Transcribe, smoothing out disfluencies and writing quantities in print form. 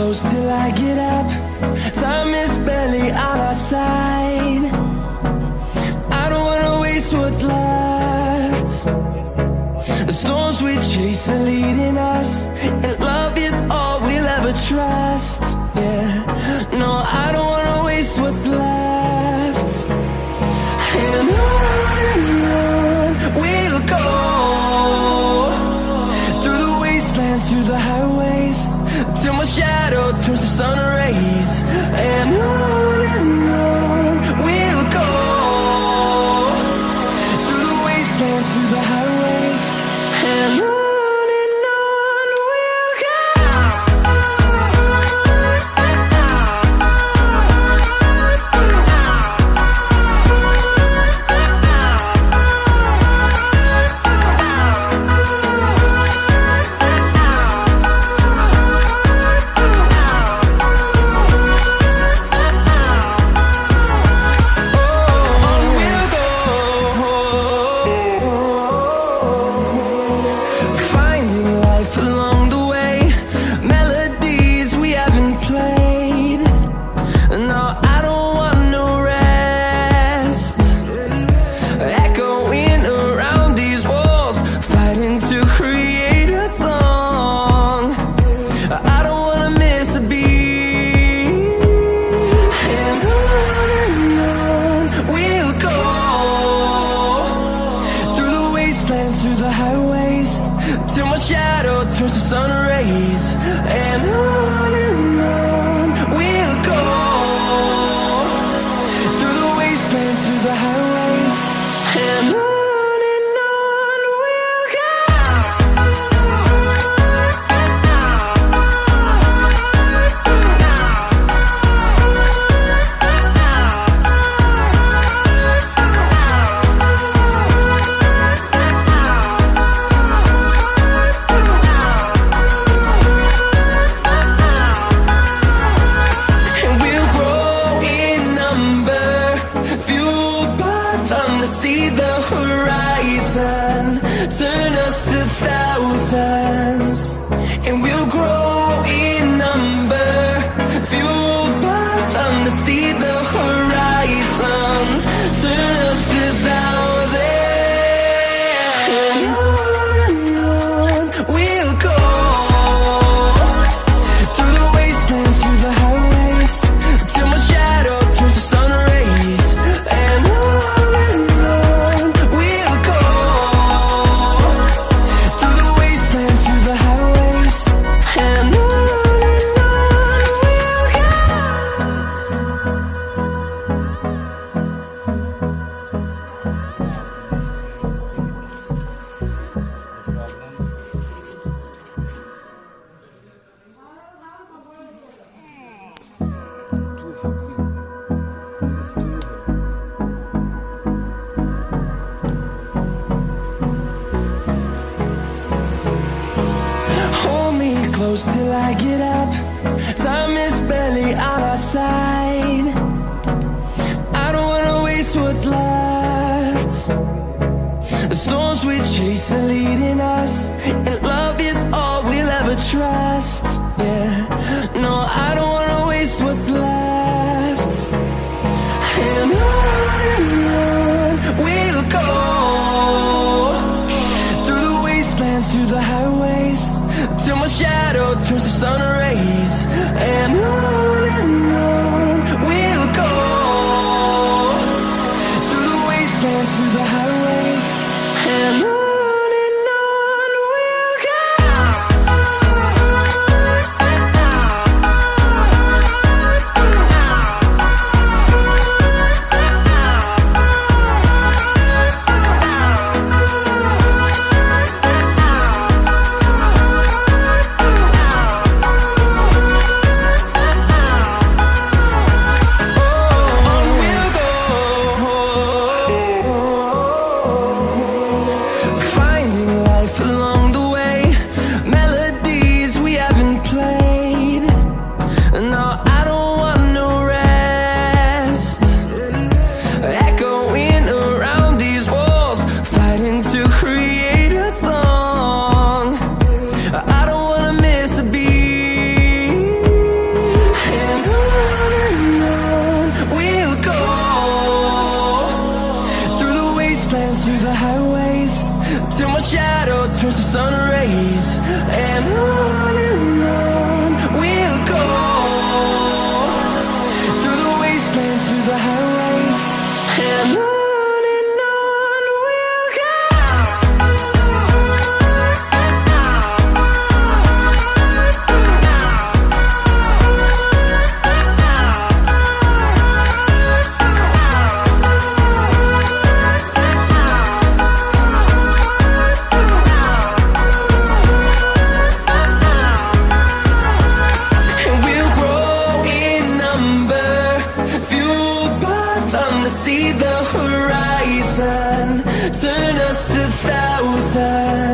close till I get up. Time is barely on our side. I don't wanna waste what's left. The storms we chase are leading us, and love is all we'll ever trust. Yeah, no, I don't wanna waste what's left. And on we'll go, through the wastelands, through the highways, till my shadow turns to sun rays. And on we'll go, through the wastelands, through the highways, and on we'll go. Through the highways, till my shadow turns to sun rays. And on we'll go, through the wastelands, through the highways, and on we'll go. See the horizon, turn us to thousands, and we'll grow in number, fueled by them to see the horizon, turn us to thousands. And on we'll go, through the wastelands, through the highways, till my shadow turns to sun rays. And close till I get up. Time is barely on our side. I don't wanna waste what's left. The storms we chase are leading us, and love is all we'll ever trust. Yeah, no, I don't wanna waste what's left. And on we'll go, through the wastelands, through the highways, till my shadow turns to sun rays. And on we'll go, through the wastelands, through the highways, and on we'll go. closer.